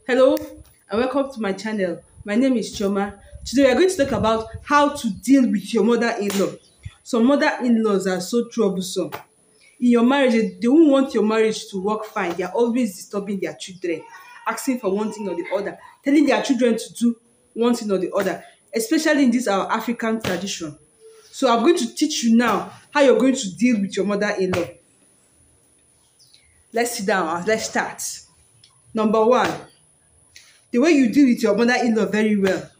Hello and welcome to my channel. My name is Chioma. Today we are going to talk about how to deal with your mother-in-law. Some mother-in-laws are so troublesome. In your marriage, they won't want your marriage to work fine. They are always disturbing their children, asking for one thing or the other, telling their children to do one thing or the other, especially in this our African tradition. So I'm going to teach you now how you're going to deal with your mother-in-law. Let's sit down and let's start. Number one, the way you deal with your mother-in-law very well,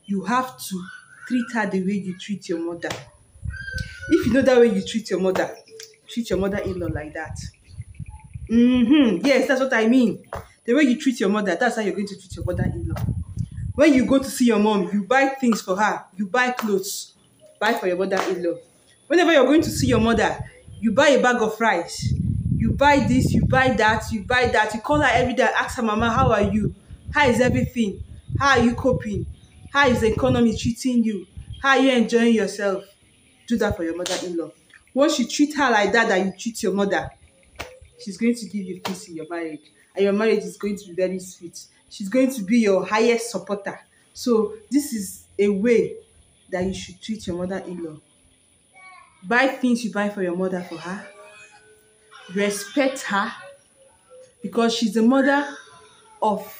you have to treat her the way you treat your mother. If you know that way you treat your mother, treat your mother-in-law like that. Yes, that's what I mean. The way you treat your mother, that's how you're going to treat your mother-in-law. When you go to see your mom, you buy things for her. You buy clothes. Buy for your mother-in-law. Whenever you're going to see your mother, you buy a bag of rice. You buy this, you buy that, you buy that. You call her every day, ask her, Mama, how are you? How is everything? How are you coping? How is the economy treating you? How are you enjoying yourself? Do that for your mother-in-law. Once you treat her like that you treat your mother, she's going to give you peace in your marriage. And your marriage is going to be very sweet. She's going to be your highest supporter. So this is a way that you should treat your mother-in-law. Buy things you buy for your mother for her. Respect her, because she's the mother of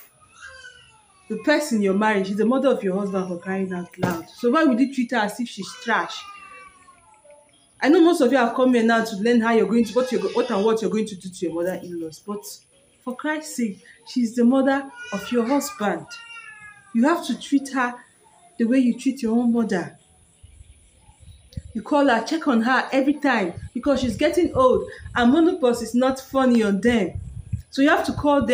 the person you're married. She's the mother of your husband, for crying out loud. So why would you treat her as if she's trash? I know most of you have come here now to learn how you're going to what you're going to do to your mother-in-laws, but for Christ's sake, she's the mother of your husband. You have to treat her the way you treat your own mother. You call her, check on her every time, because she's getting old and menopause is not funny on them. So you have to call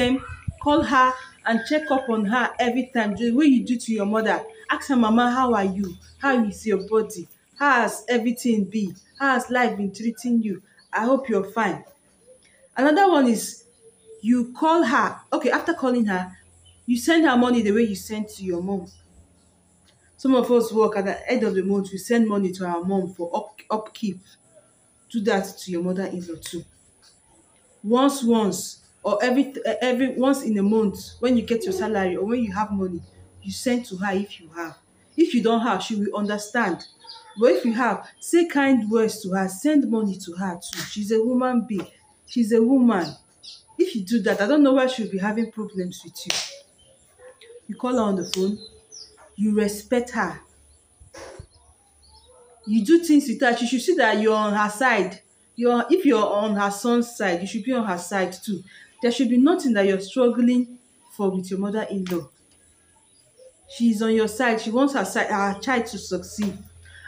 her and check up on her every time, the way you do to your mother. Ask her, Mama, how are you? How is your body? How has everything been? How has life been treating you? I hope you're fine. Another one is you call her. Okay, after calling her, you send her money the way you send to your mom. Some of us work at the end of the month, we send money to our mom for upkeep. Do that to your mother-in-law too. Once or every once in a month, when you get your salary or when you have money, you send to her if you have. If you don't have, she will understand. But if you have, say kind words to her, send money to her too. She's a woman being. She's a woman. If you do that, I don't know why she'll be having problems with you. You call her on the phone, you respect her. You do things with her. She should see that you're on her side. If you're on her son's side, you should be on her side too. There should be nothing that you're struggling for with your mother-in-law. She's on your side. She wants her child to succeed.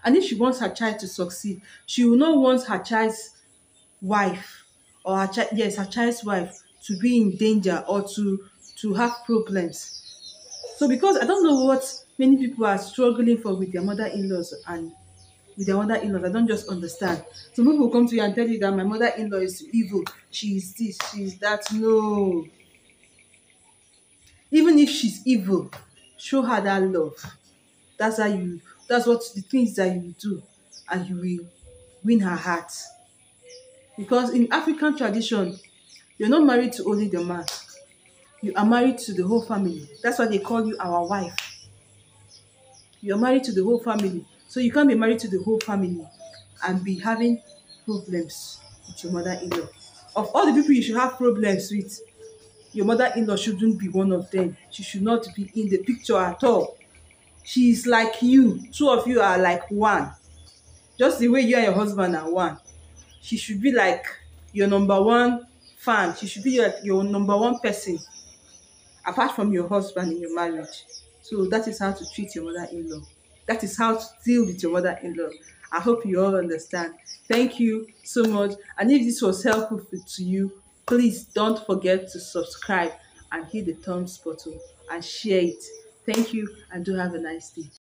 And if she wants her child to succeed, she will not want her child's wife or her child's wife to be in danger or to have problems. So because I don't know what many people are struggling for with their mother-in-laws and with their mother-in-laws, I don't just understand. Some people will come to you and tell you that my mother-in-law is evil. She is this, she is that. No. Even if she's evil, show her that love. That's what the things that you do, and you will win her heart. Because in African tradition, you're not married to only the man. You are married to the whole family. That's why they call you our wife. You're married to the whole family. So you can't be married to the whole family and be having problems with your mother-in-law. Of all the people you should have problems with, your mother-in-law shouldn't be one of them. She should not be in the picture at all. She is like you. Two of you are like one. Just the way you and your husband are one. She should be like your number one fan. She should be your number one person, apart from your husband in your marriage. So that is how to treat your mother-in-law. That is how to deal with your mother-in-law. I hope you all understand. Thank you so much. And if this was helpful to you, please don't forget to subscribe and hit the thumbs button and share it. Thank you and do have a nice day.